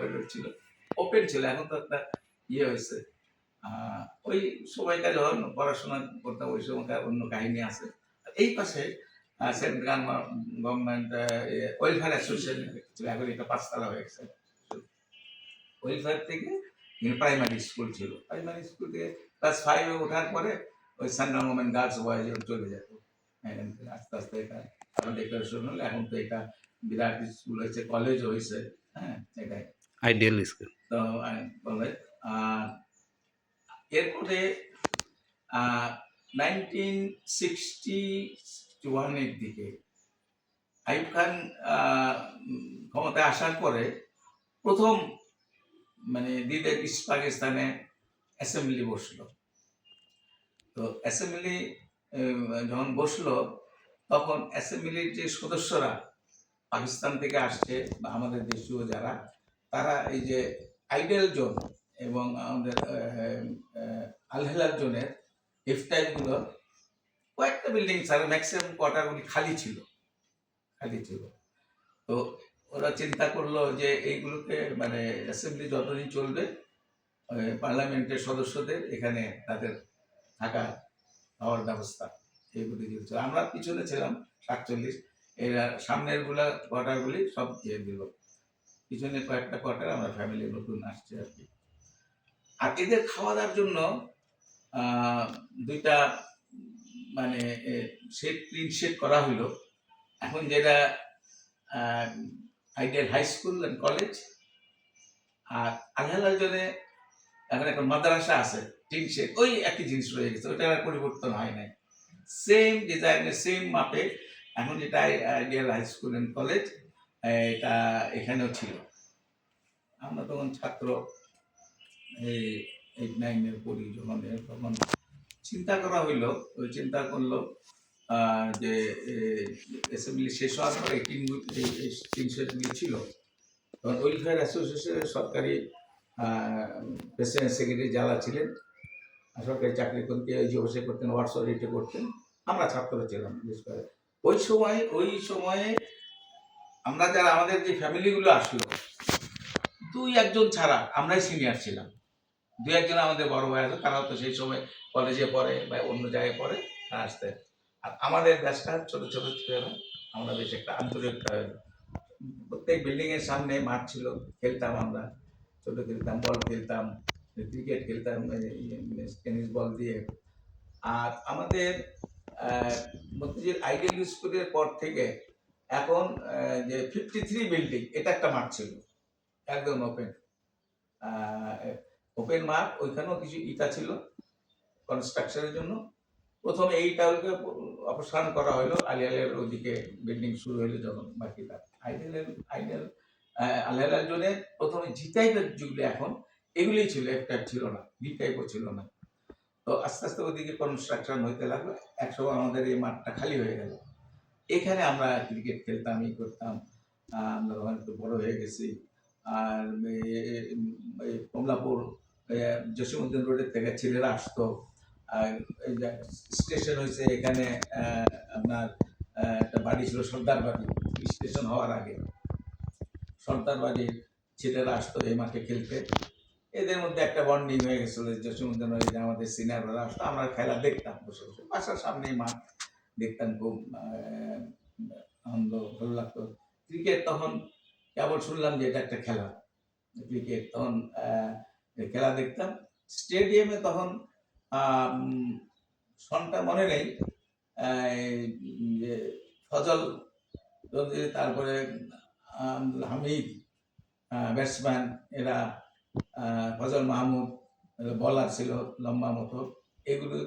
Corridor ছিল, open ছিল। এখন তো একটা ইয়ে হয়েছে। ওই সময়কার যখন পড়াশোনা করতাম ওই সময়কার অন্য কাহিনী আছে। এই পাশে সেন্ট্রাল গভর্নমেন্ট ওয়েলফেয়ার অ্যাসোসিয়েশন ছিল, এখন এটা 5 তলা হয়ে গেছে। ওয়েলফেয়ার থেকে প্রাইমারি স্কুল ছিল, প্রাইমারি স্কুল থেকে ক্লাস 5-এ ওঠার পরে ওই সেন্ট্রাল গভর্নমেন্ট গার্লস বয়েজ চলে যেত। আস্তে আস্তে এটা ডেকোরেশন হলো, এখন তো এটা বিরাট স্কুল হয়েছে, কলেজ হয়েছে। হ্যাঁ, এটাই আইডিয়াল স্কুল। তো কলেজ। এরপরে 1961-এর দিকে আইয়ুব খান ক্ষমতায় আসার পরে প্রথম মানে দ্বিতীয় ইস্ট পাকিস্তানে অ্যাসেম্বলি বসলো। তো অ্যাসেম্বলি যখন বসলো তখন অ্যাসেম্বলির যে সদস্যরা পাকিস্তান থেকে আসছে বা আমাদের দেশীয় যারা, তারা এই যে আইডেল জোন এবং আমাদের আল হেলাল জোনের এফটাইলগুলো কয়েকটা বিল্ডিং ছাড়া ম্যাক্সিমাম কোয়ার্টারগুলি খালি ছিল। তো ওরা চিন্তা করলো যে এইগুলোকে মানে অ্যাসেম্বলি যতদিন চলবে পার্লামেন্টের সদস্যদের এখানে তাদের থাকা খাওয়ার ব্যবস্থা এইগুলি ছিল। আমরা পিছনে ছিলাম 47, এরা সামনের কোয়ার্টারগুলি সব দিয়ে দিল, পিছনে কয়েকটা কোয়ার্টার আমরা ফ্যামিলি নতুন আসছে আর কি। আর এদের খাওয়া দাওয়ার জন্য দুইটা মানে ক্লিন শেড করা হলো। এখন যেটা ideal high school and college, আর আলহালাল জনে এখন একটা মাদ্রাসা আছে, টিন শেড, ওই একই জিনিস রয়ে গেছে, ওইটা আর পরিবর্তন হয় নাই। সেম ডিজাইনের সেম মাপে এখন যেটা ideal high school and college, এটা এখানেও ছিল। আমরা তখন ছাত্র, এই 8-9-এর পড়ি যখন, তখন চিন্তা করা হইলো, ওই চিন্তা করলো যে অ্যাসেম্বলি শেষ হওয়ার পরে টিন শেডগুলি ছিল। তখন ওয়েলফেয়ার অ্যাসোসিয়েশনের সরকারি প্রেসিডেন্ট সেক্রেটারি যারা ছিলেন, সরকারি চাকরি করতে ওই যে বসে করতেন, ওয়ার্ডস অডিটে করতেন, আমরা ছাত্র ছিলাম বিশেষ করে। ওই সময়ে আমরা যারা আমাদের যে ফ্যামিলিগুলো আসলো, 2-1 ছাড়া আমরাই সিনিয়র ছিলাম। 2-1 আমাদের বড় ভাই আছে, তারাও তো সেই সময় কলেজে পড়ে বা অন্য জায়গায় পড়ে, তারা আসতে। আর আমাদের ব্যাচটা ছোট ছোট ছিল, আমরা বেশ একটা আন্তরিক, প্রত্যেক বিল্ডিং এর সামনে মাঠ ছিল, খেলতাম আমরা, ছোট খেলতাম, বল খেলতাম, ক্রিকেট খেলতাম টেনিস বল দিয়ে। আর আমাদের মতিঝিল আইডিয়াল স্কুলের পর থেকে এখন যে 53 বিল্ডিং, এটা একটা মাঠ ছিল একদম ওপেন মাঠ। ওইখানেও কিছু ইটা ছিল কনস্ট্রাকশনের জন্য। প্রথমে এই টাউলকে অপসারণ করা হলো, আলিয়ালের ওইদিকে বিল্ডিং শুরু হলো যখন বাকিটা আইডিয়াল আলিয়ালের জন্য প্রথমে জি টাইপের যেগুলি এখন এগুলিই ছিল, এফ টাইপ ছিল না, বি টাইপও ছিল না। তো আস্তে আস্তে ওইদিকে কনস্ট্রাকশন হইতে লাগলো, একসময় আমাদের এই মাঠটা খালি হয়ে গেল। এখানে আমরা ক্রিকেট খেলতাম, ই করতাম। আমরা তখন একটু বড় হয়ে গেছি। আর কমলাপুর জসীমউদ্দিন রোডের থেকে ছেলেরা আসতো, স্টেশন হয়েছে এখানে, আপনার একটা বাড়ি ছিল সর্দার বাড়ি, স্টেশন হওয়ার আগে সর্দার বাড়ির ছেলেরা আসতো এই মাঠে খেলতে। এদের মধ্যে একটা বন্ডিং হয়ে গেছিল, জসীমউদ্দিন রোডে আমাদের সিনিয়ররা আসতো, আমরা খেলা দেখতাম বসে বসে, বাসার সামনেই মাঠ, দেখতাম, খুব আনন্দ, ভালো লাগতো। ক্রিকেট তখন কেবল শুনলাম যে এটা একটা খেলা, ক্রিকেট, তখন খেলা দেখতাম স্টেডিয়ামে। তখন সনটা মনে নেই, যে ফজল, তারপরে হামিদ ব্যাটসম্যান, এরা ফজল মাহমুদ বলার ছিল লম্বা মতো, এগুলো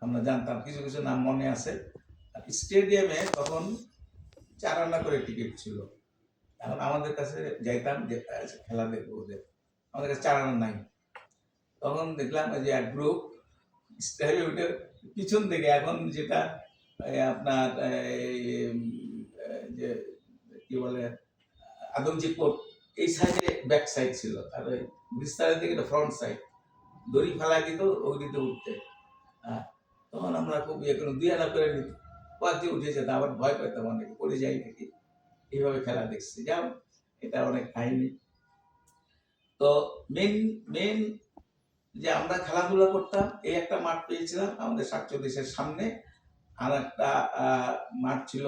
আমরা জানতাম, কিছু কিছু নাম মনে আছে। স্টেডিয়ামে তখন 4 আনা করে টিকিট ছিল। এখন আমাদের কাছে যাইতাম যে খেলা দেখবো, ওদের আমাদের কাছে 4 আনা নাই। তখন দেখলাম যে এক গ্রুপ স্টেডিয়ামের পিছন থেকে, এখন যেটা আপনার যে কি বলে আদমজি কোর্ট, এই সাইডে ব্যাক সাইড ছিল, আর ওই বিস্তারের দিকে ফ্রন্ট সাইড, দড়ি ফেলা দিত ওই দিতে উঠতে। তখন আমরা খুব ইয়ে করে 2 আনা করে নিত, কয়েকদিন উঠে যেত, আবার ভয় পেতাম অনেকে, পড়ে যাই নাকি, এইভাবে খেলা দেখছি। যাও, এটা অনেক কাহিনী। তো মেন মেন যে আমরা খেলাধুলা করতাম, এই একটা মাঠ পেয়েছিলাম আমাদের ৪৭-এর সামনে। আর একটা মাঠ ছিল,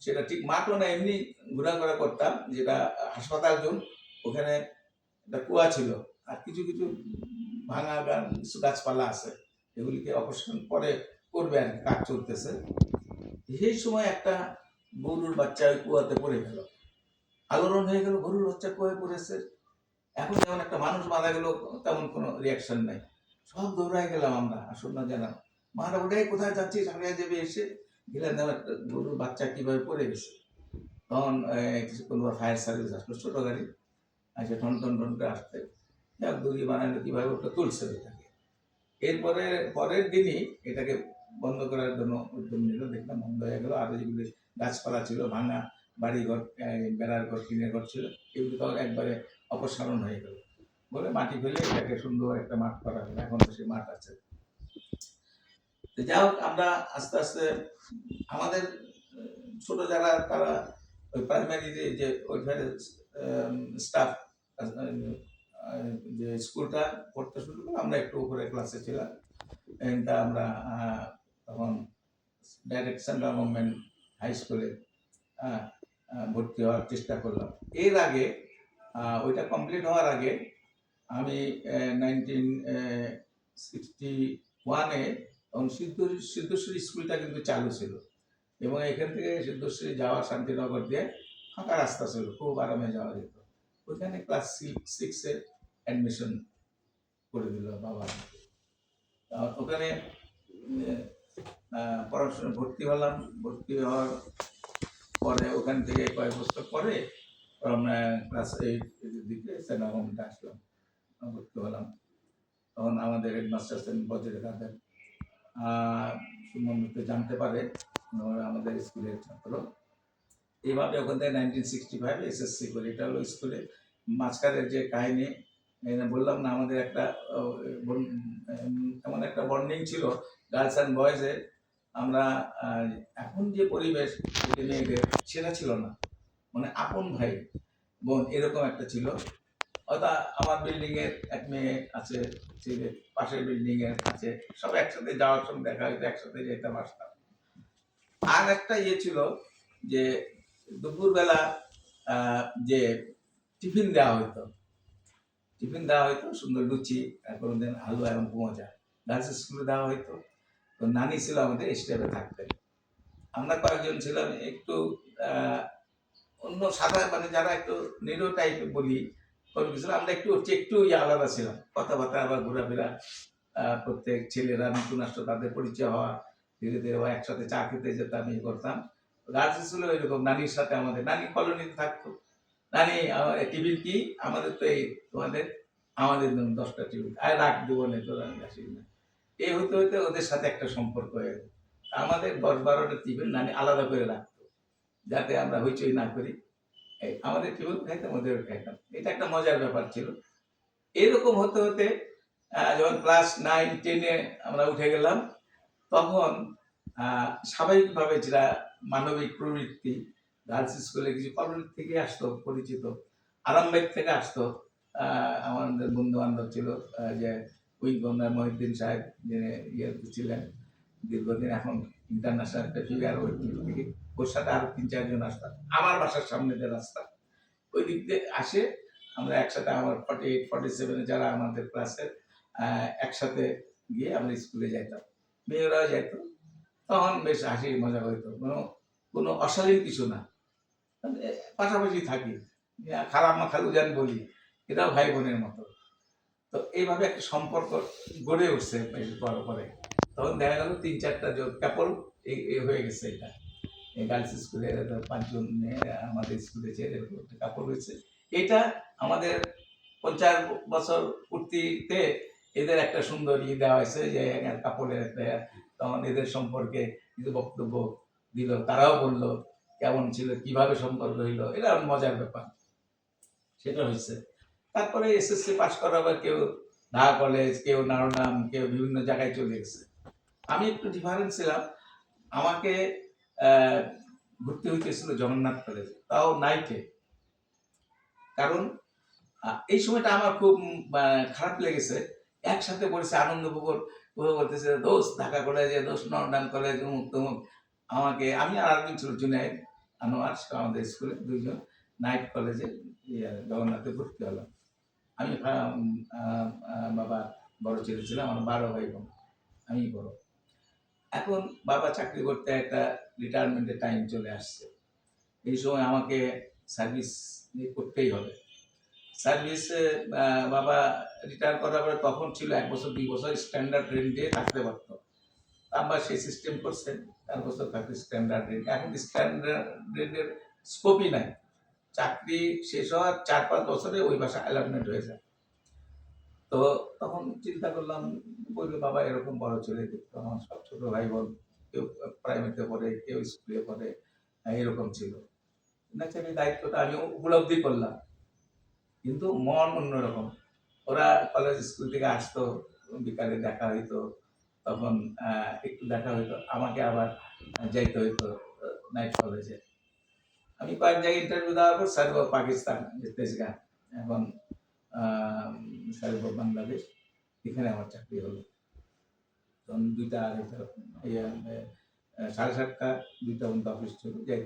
সেটা ঠিক মাঠও না, এমনি ঘোরাঘোরা করতাম, যেটা হাসপাতাল জোন। ওখানে একটা কুয়া ছিল, আর কিছু কিছু ভাঙা কিছু গাছপালা আছে, এগুলিকে অপসারণ পরে করবে আর কি, কাজ চলতেছে। সেই সময় একটা গরুর বাচ্চা ওই কুয়াতে পড়ে গেল, আলোড়ন হয়ে গেল, গরুর বাচ্চা কুয়ায় পড়েছে। এখন যেমন একটা মানুষ মারা গেল তেমন কোনো রিয়াকশন নাই, সব দৌড়ায় গেলাম আমরা, আসল না জানাম। মারা ওটাই কোথায় যাচ্ছিস, হারিয়ে যাবে, এসে গেলেন দেখো একটা গরুর বাচ্চা কিভাবে পড়ে গেছে। তখন কিছুক্ষণ পর ফায়ার সার্ভিস আসলো, ছোট গাড়ি আসে, টন টন টন করে আসতে, যাক দড়ি বানালো কিভাবে ওটা তুলছে ওইটাকে। এরপরে পরের দিনই এটাকে বন্ধ করার জন্য উদ্যম নিল, দেখলাম বন্ধ হয়ে গেল। আরো যেগুলি গাছপালা ছিল, ভাঙা বাড়িঘর, বেড়ার ঘর, টিনের ঘর ছিল, এগুলো তো একবারে অপসারণ হয়ে গেল বলে মাটি ফেলে এটাকে সুন্দর একটা মাঠ করা হলো। এখন তো সেই মাঠ আছে। তো যাই হোক, আমরা আস্তে আস্তে আমাদের ছোট যারা, তারা ওই প্রাইমারি যে ওইখানে স্টাফ যে স্কুলটা পড়তে শুরু করলো, আমরা একটু উপরে ক্লাসে ছিলাম। এটা আমরা তখন ডাইরেক্ট সেন্ট্রাল গভর্নমেন্ট হাই স্কুলে ভর্তি হওয়ার চেষ্টা করলাম। এর আগে ওইটা কমপ্লিট হওয়ার আগে আমি 1961-এ তখন সিদ্ধেশ্বরী স্কুলটা কিন্তু চালু ছিল, এবং এখান থেকে সিদ্ধেশ্বরী যাওয়া শান্তিনগর দিয়ে ফাঁকা রাস্তা ছিল, খুব আরামে যাওয়া যেত। ওইখানে ক্লাস 6-এ অ্যাডমিশন করে দিল বাবা। ওখানে পড়াশোনা ভর্তি হলাম। ভর্তি হওয়ার পরে ওখান থেকে কয়েক বছর পরে আমরা ক্লাস 8 দিকে সেন্ট্রাল গভর্নমেন্টে আসলাম, ভর্তি হলাম। তখন আমাদের হেডমাস্টার ছিলেন বজরে কাদের, সুমন জানতে পারে, আমাদের স্কুলের ছাত্র। এইভাবে ওখান থেকে 1965 এসএসসি করি। এটা হলো স্কুলে মাঝখানের যে কাহিনী বললাম না, আমাদের একটা এমন একটা বন্ডিং ছিল গার্লস অ্যান্ড বয়েজে। আমরা এখন যে পরিবেশ মেয়েদের, সেটা ছিল না, মানে আপন ভাই বোন এরকম একটা ছিল। অর্থাৎ আমার বিল্ডিং এর এক মেয়ে আছে, ছেলে পাশের বিল্ডিং এর আছে, সব একসাথে যাওয়ার সময় দেখা হইতো, একসাথে যেতাম আসতাম। আর একটা ইয়ে ছিল যে দুপুরবেলা যে টিফিন দেওয়া হইতো, সুন্দর লুচি, কোনোদিন আলু এবং মোজা, গার্লস স্কুলে দেওয়া হইতো। তো নানি ছিল আমাদের স্টেপে থাকতেন। আমরা কয়েকজন ছিলাম একটু অন্য সাদা, মানে যারা একটু নিরো টাইপের বলি, আমরা একটু আলাদা ছিলাম, কথাবার্তা আবার ঘোরাফেরা, প্রত্যেক ছেলেরা নতুন আসতো, তাদের পরিচয় হওয়া, ধীরে ধীরে একসাথে চা খেতে যেতাম, ইয়ে করতাম। গার্লস স্কুলে ওইরকম নানির সাথে, আমাদের নানি কলোনিতে থাকতো। নানি টিফিন কি, আমাদের তো এই তোমাদের, আমাদের জন্য 10টা টিফিন, আর রাখ দেবো না তোর, আমি আসি না। এই হইতে হইতে ওদের সাথে একটা সম্পর্ক হয়ে গেল। আমাদের 10-12টা টিফিন নানি আলাদা করে রাখতো, যাতে আমরা হইচই না করি। আমাদের টিফিন খাইতাম, ওদের খাইতাম, এটা একটা মজার ব্যাপার ছিল। এরকম হতে হতে যখন ক্লাস 9-10-এ আমরা উঠে গেলাম, তখন স্বাভাবিকভাবে যেটা মানবিক প্রবৃত্তি, গার্লস স্কুলে কিছু কলোনি থেকে আসতো, পরিচিত আরামবাগ থেকে আসতো। আমাদের বন্ধু বান্ধব ছিল, যে উইং কর্নার মহিউদ্দিন সাহেব, যিনি ইয়ে ছিলেন দীর্ঘদিন, এখন ইন্টারন্যাশনাল একটা ফিগার, ওই থেকে ওর সাথে আরো 3-4 জন আসতাম। আমার বাসার সামনে যে রাস্তা, ওই দিক দিয়ে আসে, আমরা একসাথে, আমার 48-47-এ যারা আমাদের ক্লাসের, একসাথে গিয়ে আমরা স্কুলে যাইতাম, মেয়েরাও যাইতো। তখন বেশ হাসি মজা হইতো, কোনো অশালীন কিছু না, পাশাপাশি থাকি, খারাপ মা খালু যান বলি, এটাও ভাই বোনের মতো। তো এইভাবে একটা সম্পর্ক গড়ে উঠছে পরে। তখন দেখা গেল 3-4টা কাপড় হয়ে গেছে। এটা গার্লস স্কুলে 5 জন মেয়ে, আমাদের স্কুলে ছেলে কাপড় হয়েছে। এটা আমাদের 50 বছর পূর্তিতে এদের একটা সুন্দর দেওয়া হয়েছে, যে কাপড়ের একটা। তখন এদের সম্পর্কে কিছু বক্তব্য দিল, তারাও বললো কেমন ছিল, কিভাবে সম্পর্ক হইলো, এটা মজার ব্যাপার, সেটা হয়েছে। তারপরে এসএসসি পাস করার পর কেউ ঢাকা কলেজ, কেউ নারোনাম, কেউ বিভিন্ন জায়গায় চলে গেছে। আমি একটু ডিফারেন্ট ছিলাম, আমাকে ভর্তি হইতেছিল জগন্নাথ কলেজে, তাও নাইটে। কারণ এই সময়টা আমার খুব খারাপ লেগেছে। একসাথে পড়েছে আনন্দ উপভোগ করতেছে, দোস্ত ঢাকা কলেজে, দোস্ত নর্দার্ন কলেজ, অমুক তমুক। আমাকে আমি আর আরেকজন ছিল জুনায়েদ আনোয়ার, সে আমাদের স্কুলে ২ জন নাইট কলেজে জগন্নাথে ভর্তি হলাম। আমি বাবার বড় ছেলে ছিলাম, আমার ১২ ভাই বোন, আমি বড়। এখন বাবা চাকরি করতে একটা রিটায়ারমেন্টের টাইম চলে আসছে। এই সময় আমাকে সার্ভিস করতেই হবে। সার্ভিসে বাবা রিটায়ার করার পরে তখন ছিল ১ বছর ২ বছর স্ট্যান্ডার্ড রেন্টে থাকতে পারতো। আবার সেই সিস্টেম করছেন ৪ বছর থাকতে স্ট্যান্ডার্ড রেন্ট। এখন স্ট্যান্ডার্ড রেন্টের স্কোপই নাই। চাকরি শেষ হওয়ার ৪-৫ বছরে ওই বাসা অ্যালটমেন্ট হয়ে যায়। তো তখন চিন্তা করলাম, বলল বাবা এরকম বড় ছেলে দেখতো, আমার সব ছোট ভাই বোন কেউ প্রাইমারিতে পড়ে, কেউ স্কুলে পড়ে, এরকম ছিল। ন্যাচারালি দায়িত্বটা আমি উপলব্ধি করলাম, কিন্তু মন অন্যরকম। ওরা কলেজ স্কুল থেকে আসতো, বিকালে দেখা হইতো, তখন একটু দেখা হইতো, আমাকে আবার যাইতে হইতো নাইট কলেজে। আমি কয়েক জায়গায় ইন্টারভিউ দেওয়ার পর সার্ভ পাকিস্তান, তেজগাঁ, এখন সার্ভ বাংলাদেশ, এখানে আমার চাকরি হলো। তখন ২টা ৭:৩০ ২টা পর্যন্ত অফিস ছিল, যাই।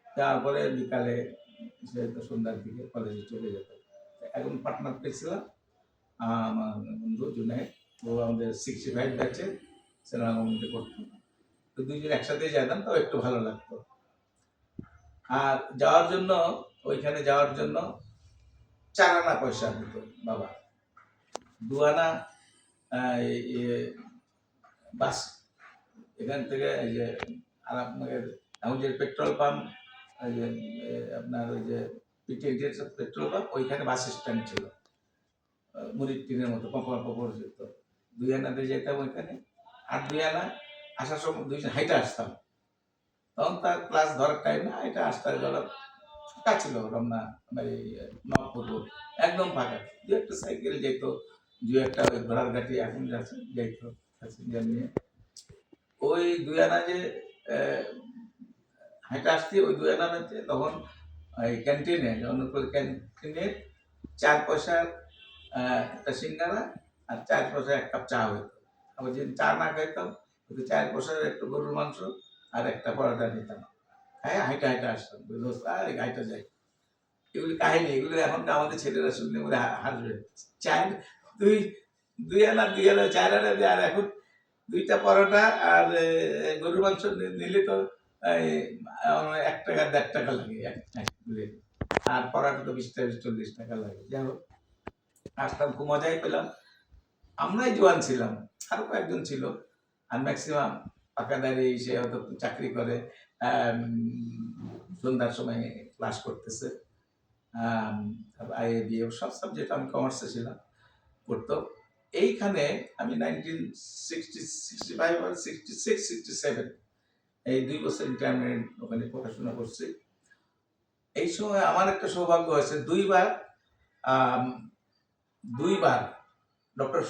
তারপরে বিকালে সন্ধ্যার দিকে কলেজে চলে যেত। এখন পার্টনার পেয়েছিলাম আমার বন্ধু জুনায়েদ, ও আমাদের 65 ব্যাচে সিনেমা কমিউনিটি করতো। তো ২ জন একসাথেই যেতাম, তাও একটু ভালো লাগতো। আর যাওয়ার জন্য, ওইখানে যাওয়ার জন্য ৪ আনা পয়সা দিত বাবা। ২ আনা বাস এখান থেকে, এই যে আর আপনাকে এখন যে পেট্রোল পাম্প, ওই যে আপনার ওই যে পেট্রোল পাম্প, ওইখানে বাস স্ট্যান্ড ছিল, মুড়ির টিনের মতো পকর যেত। ২ আনাতে যেতাম ওইখানে, আর ২ আনা আসার সময় ২ জন হাইটে আসতাম। তখন তার ক্লাস ধরার টাইম না, এটা আসতে ফাঁকা ছিল, রমনা নবপুর রোড একদম ফাঁকা। ২-১টা সাইকেল যেত, ২-১টা ওই ঘোড়ার গাড়ি এখন যাচ্ছে যেত প্যাসেঞ্জার নিয়ে। ওই ২ আনা যে হেঁটে আসছি, ওই ২ আনাতে তখন ওই ক্যান্টিনে, জগন্নাথপুর ক্যান্টিনে ৪ পয়সার একটা সিঙ্গারা আর ৪ পয়সার ১ কাপ চা হইতো। আবার যেদিন চা না খাইতাম, ওই ৪ পয়সার একটু গরুর মাংস আর একটা পরোটা নিতাম। হ্যাঁ, হাইটা আসতাম, হাইটা যাই। এগুলি কাহিনী, এগুলো এখন আমাদের ছেলেরা শুনলে বলে হাসবে। চার দুই ২ আনা ৪ আনা দিয়ে, আর এখন ২টা পরোটা আর গরুর মাংস নিলে তো ৳১ ৳১.৫ লাগে এক প্লেট। আর পরোটা তো ২০ টাকা ৪০ টাকা লাগে। যাই হোক, আসতাম, খুব মজাই পেলাম। আমরাই জোয়ান ছিলাম, আরো কয়েকজন ছিল। আর ম্যাক্সিমাম পাকাদারি, সে হয়তো চাকরি করে, সন্ধ্যার সময় ক্লাস করতেছে। IABF সব সাবজেক্ট, আমি কমার্সে ছিলাম, পড়তো। এইখানে আমি 1965 আর 66 67 এই ২ বছর ইন্টারমিডিয়েট ওখানে পড়াশোনা করছি। এই সময় আমার একটা সৌভাগ্য হয়েছে, ২ বার ডক্টর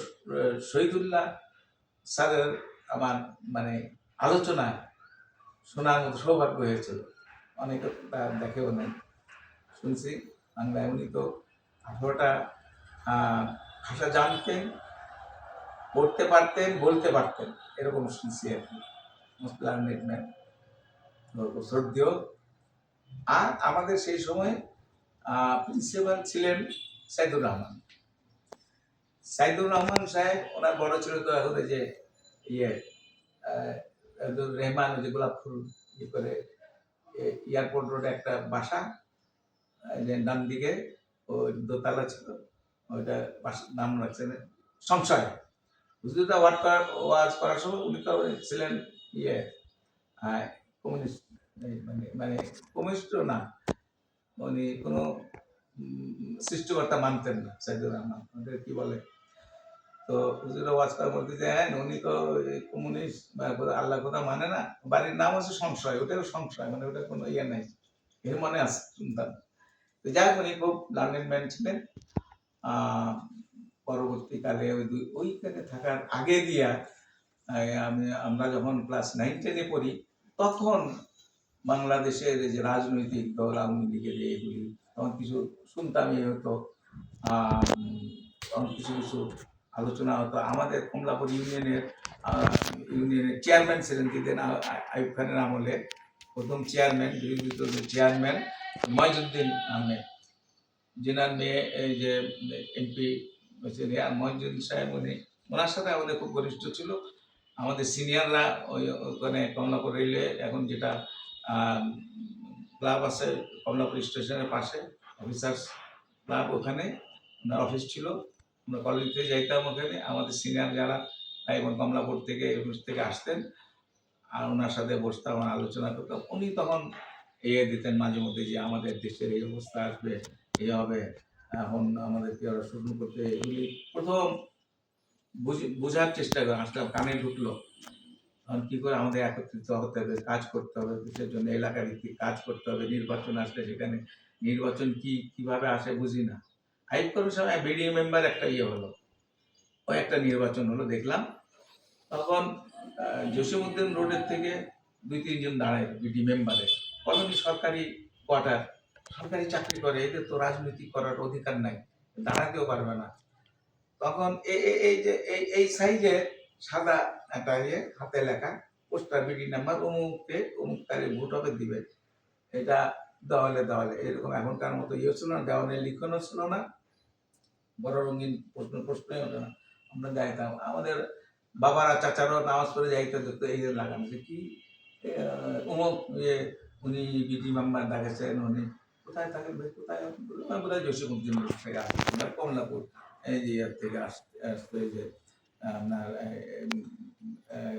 শহীদুল্লাহ স্যারের আমার মানে আলোচনা শোনার মতো সৌভাগ্য হয়েছিল। অনেকে দেখেও নেই, শুনছি বাংলায়। উনি তো ১৮টা ভাষা জানতেন, পড়তে পারতেন, বলতে পারতেন, এরকম শুনছি আর কি। মোস্ট লার্নেড ম্যান, শ্রদ্ধেয়। আর আমাদের সেই সময় প্রিন্সিপাল ছিলেন সাইদুর রহমান। সাইদুর রহমান সাহেব, ওনার বড় ছিল তো এখন যে রেহমান, যে গোলাপ ফুল ইয়ে করে, এয়ারপোর্ট রোডে একটা বাসা, ডান দিকে ওই দোতলা ছিল, ওইটা নাম রাখছেন সংশয়। হুজুরটা ওয়াজ করার সময় উনি তো ছিলেন কমিউনিস্ট, মানে কমিউনিস্টও না, উনি কোনো সৃষ্টিকর্তা মানতেন না। সাইদুর রহমান ওদের কি বলে, তো হুজুরা ওয়াজ করার মধ্যে যে উনি তো কমিউনিস্ট বা আল্লাহ কথা মানে না। বাড়ির নাম হচ্ছে সংশয়, ওটাও সংশয়, মানে ওটা কোনো ইয়ে নাই, এর মনে আছে শুনতাম। তো যাই হোক, উনি খুব লার্নিং ম্যান ছিলেন। পরবর্তীকালে ওইখানে থাকার আগে দিয়া আমরা যখন ক্লাস 9-10-এ পড়ি, তখন বাংলাদেশের যে রাজনৈতিক দল, আওয়ামী লীগের এগুলি, তখন কিছু শুনতাম, হতো তখন কিছু কিছু আলোচনা হতো। আমাদের কমলাপুর ইউনিয়নের চেয়ারম্যান ছিলেন দিতেন আইয়ুব খানের আমলে, প্রথম চেয়ারম্যান, বিরোধী দলের চেয়ারম্যান মইজউদ্দিন আহমেদ, যেনার মেয়ে এই যে এমপি হয়েছেন। আর মইজউদ্দিন সাহেব ওনার সাথে আমাদের খুব ঘনিষ্ঠ ছিল। আমাদের সিনিয়ররা ওখানে কমলাপুর রেলওয়ে এখন যেটা ক্লাব আছে কমলাপুর স্টেশনের পাশে, অফিসার্স ক্লাব, ওখানে ওনার অফিস ছিল। আমরা কলেজ থেকে যাইতাম ওখানে, আমাদের সিনিয়র যারা এবং কমলাপুর থেকে অফিস থেকে আসতেন, আর ওনার সাথে বসতাম, আলোচনা করতাম। উনি তখন দিতেন মাঝে মধ্যে যে আমাদের দেশের এই অবস্থা আসবে, এই হবে, এখন আমাদেরকে ওরা শুরু করতে, এগুলি প্রথম বোঝার চেষ্টা করে আসলাম, কানে ঢুকলো। তখন কি করে আমাদের একত্রিত হতে হবে, কাজ করতে হবে, দেশের জন্য এলাকা ভিত্তিক কাজ করতে হবে। নির্বাচন আসলে সেখানে নির্বাচন কিভাবে আসে বুঝি না। আইয়ুব খানের সময় বিডিএ মেম্বার একটা হলো, ওই একটা নির্বাচন হলো, দেখলাম। তখন জসিমউদ্দিন রোডের থেকে 2-3 জন দাঁড়ায় বিডি মেম্বারে, কলোনি সরকারি কোয়ার্টার, সরকারি চাকরি করে, এদের তো রাজনীতি করার অধিকার নাই, দাঁড়াতেও পারবে না। তখন এই যে এই সাইজে সাদা একটা হাতে লেখা পোস্টার, বিডি নাম্বার, অমুককে অমুক তারিখ ভোট হবে, দিবে। এটা দেওয়ালে দেওয়ালে এরকম এখনকার মতো ছিল না, দেওয়ালে লিখনও ছিল না, বড় রঙিন প্রশ্নই হতো না। আমরা যাইতাম, আমাদের বাবারা চাচারাও নামাজ পড়ে যাইতে দেখতো এই যে লাগানো যে কি অমুক উনি বিডি মেম্বার দেখাচ্ছেন, উনি কোথায় থাকেন ভাই, কোথায়? বোধহয় জসিমউদ্দিন থেকে আসছে, কমলাপুর এই যে থেকে আসতে যে আপনার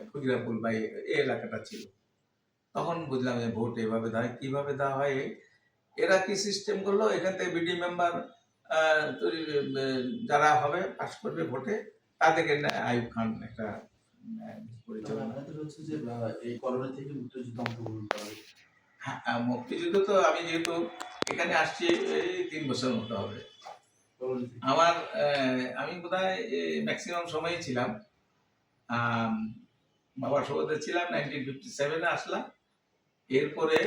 ক্ষুদিরাপুর বা এই এলাকাটা ছিল। তখন বুঝলাম যে ভোট এভাবে দেওয়া হয়, কিভাবে দেওয়া হয়। এরা কি সিস্টেম করলো, এখান থেকে বিডি মেম্বার যারা হবে পাস করবে ভোটে, তাদেরকে আইয়ুব খান একটা পরিচালনা। হচ্ছে যে এই কলোনি থেকে মুক্তিযুদ্ধ অংশগ্রহণ করা। হ্যাঁ, মুক্তিযুদ্ধ তো আমি যেহেতু এখানে আসছি এই 3 বছর মতো হবে আমার, আমি বোধহয় ম্যাক্সিমাম সময়ই ছিলাম। বাবার সৌদে ছিলাম, 1957-এ আসলাম। এরপরে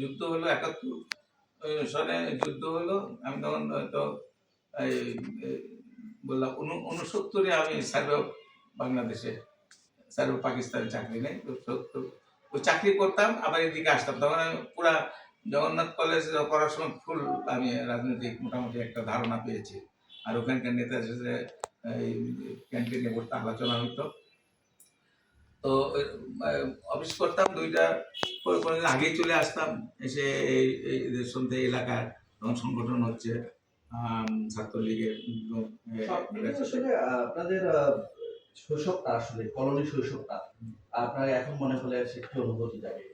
যুদ্ধ হলো 71 সনে যুদ্ধ হলো। আমি তখন হয়তো বললাম 69-এ আমি সার্ভে বাংলাদেশে, সার্ভে পাকিস্তানে চাকরি নেই, ওই চাকরি করতাম, আবার এদিকে আসতাম। তখন আমি পুরা জগন্নাথ কলেজ করার সময় ফুল আমি রাজনৈতিক মোটামুটি একটা ধারণা পেয়েছি। আর ওখানকার নেতাদের সাথে ক্যান্টিনে বসতে আলোচনা হইতো। তো অফিস করতাম 2টা, কোনোদিন আগেই চলে আসতাম, এসে এই সন্ধ্যে এলাকার তখন সংগঠন হচ্ছে ছাত্রলীগের। আসলে আপনাদের শৈশবটা, আসলে কলোনি শৈশবটা আপনার এখন মনে হলে সে কি অনুভূতি জাগে?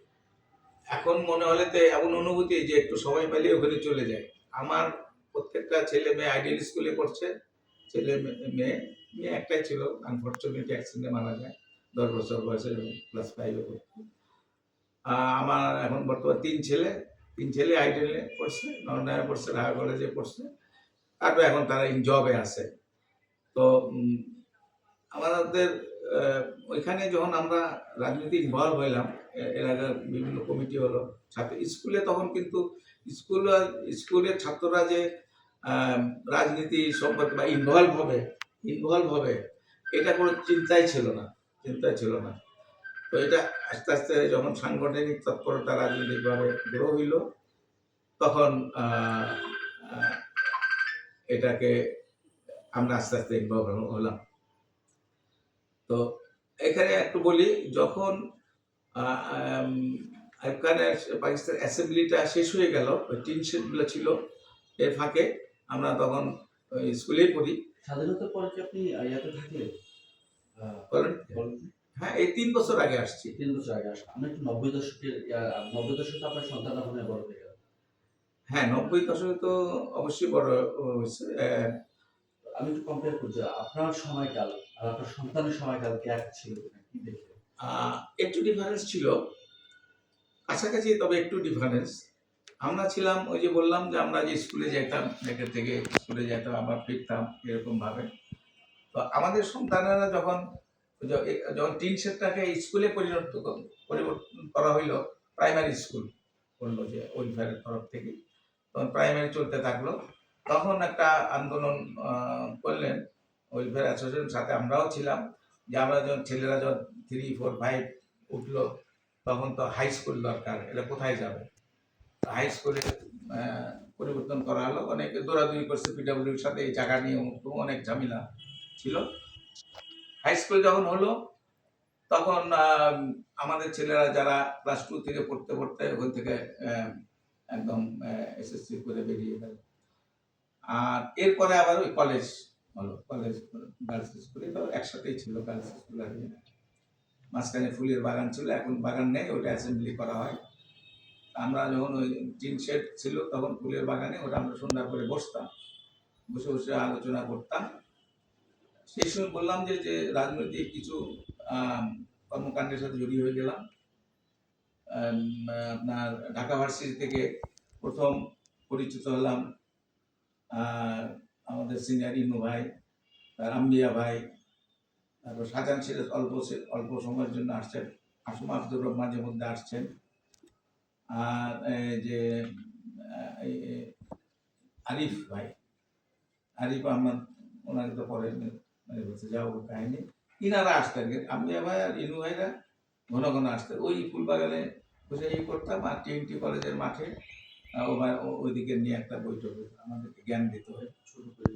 এখন মনে হলে তো এমন অনুভূতি যে একটু সময় পেলে ওখানে চলে যায়। আমার প্রত্যেকটা ছেলে মেয়ে আইডিয়াল স্কুলে পড়ছে, ছেলে মেয়ে মেয়ে একটাই ছিল, আনফর্চুনেটলি অ্যাক্সিডেন্টে মারা যায় 10 বছর বয়সে, ক্লাস 5-এ পড়তো। আমার এখন বর্তমান 3 ছেলে আইডিয়ালে পড়ছে, নর্নায় পড়ছে, ঢাকা কলেজে পড়ছে, তারপরে এখন তারা ইন জবে আছে। তো আমাদের ওইখানে যখন আমরা রাজনীতি ইনভলভ হইলাম, এলাকার বিভিন্ন কমিটি হলো, ছাত্র স্কুলে, তখন কিন্তু স্কুলের ছাত্ররা যে রাজনীতি সম্পর্কে বা ইনভলভ হবে এটা কোনো চিন্তাই ছিল না। তো এটা আস্তে আস্তে যখন সাংগঠনিক তৎপরতা রাজনৈতিকভাবে গ্রো হইল, তখন এটাকে আমরা আস্তে আস্তে ইনভলভ হলাম। তো এখানে একটু বলি, যখন আইয়ুব খানের পাকিস্তান অ্যাসেম্বলিটা শেষ হয়ে গেল, ওই টিন শেডগুলো ছিল, এর ফাঁকে আমরা তখন স্কুলেই পড়ি। স্বাধীনতার পরে কি আপনি ইয়াতে থাকলেন? হ্যাঁ, এই 3 বছর আগে আসছি। 3 বছর আগে আসলাম। আমরা একটু 90 দশকের 90 দশকে আপনার সন্তানরা মনে বড় হয়ে গেল। হ্যাঁ, 90 দশকে তো অবশ্যই বড় হয়েছে। আমি একটু কম্পেয়ার করছি আপনার সময়কাল আর আপনার সন্তানের সময়কাল কি এক ছিল কি দেখে? একটু ডিফারেন্স ছিল, কাছাকাছি, তবে একটু ডিফারেন্স। আমরা ছিলাম, ওই যে বললাম যে আমরা যে স্কুলে যেতাম, এখান থেকে স্কুলে যেতাম, আবার ফিরতাম এরকম ভাবে। তো আমাদের সন্তানেরা যখন টিন শেডটাকে স্কুলে পরিবর্তন করা হইলো, প্রাইমারি স্কুল করলো যে ওয়েলফেয়ারের তরফ থেকে, তখন প্রাইমারি চলতে থাকলো। তখন একটা আন্দোলন করলেন ওয়েলফেয়ার অ্যাসোসিয়েশনের সাথে আমরাও ছিলাম, যে আমরা যখন ছেলেরা যখন 3, 4, 5 উঠলো তখন তো হাই স্কুল দরকার, এটা কোথায় যাবে? হাই স্কুলে পরিবর্তন করা হলো, অনেকে দৌড়াদৌড়ি করছে পিডাব্লিউর সাথে এই জায়গা নিয়ে, অনেক ঝামেলা ছিল। হাই স্কুল যখন হলো তখন আমাদের ছেলেরা যারা ক্লাস 2 থেকে পড়তে পড়তে ওখান থেকে একদম এসএসসি করে বেরিয়ে গেল। আর এরপরে আবার ওই কলেজ হলো, কলেজ গার্লস স্কুলে তো একসাথেই ছিল গার্লস স্কুল আর ইয়ে। মাঝখানে ফুলের বাগান ছিল, এখন বাগান নেই, ওটা অ্যাসেম্বলি করা হয়। আমরা যখন ওই টিন শেড ছিল তখন ফুলের বাগানে ওটা আমরা সন্ধ্যা করে বসতাম, বসে বসে আলোচনা করতাম। সেই সময় বললাম যে যে রাজনৈতিক কিছু কর্মকাণ্ডের সাথে জড়িয়ে হয়ে গেলাম। আপনার ঢাকা ভার্সিটি থেকে প্রথম পরিচিত হলাম আমাদের সিনিয়র ইনু ভাই, আম্বিয়া ভাই, তারপর শাহজাহান সিরাজ অল্প সময়ের জন্য আসছেন, আসম আব্দুর রব মাঝে মধ্যে আসছেন, আর যে আরিফ ভাই, আরিফ আহমদ, ওনাকে তো পরে মানে বলছে যাও কাহিনী, ইনারা আসতেন। আম্বিয়া ভাই আর ইনু ভাইরা ঘন ঘন আসতেন। ওই ফুলবাগানে বসে করতাম, আর টিএনটি কলেজের মাঠে ওইদিকে নিয়ে একটা বৈঠক হতো, আমাদেরকে জ্ঞান দিতে হয় শুরু করে।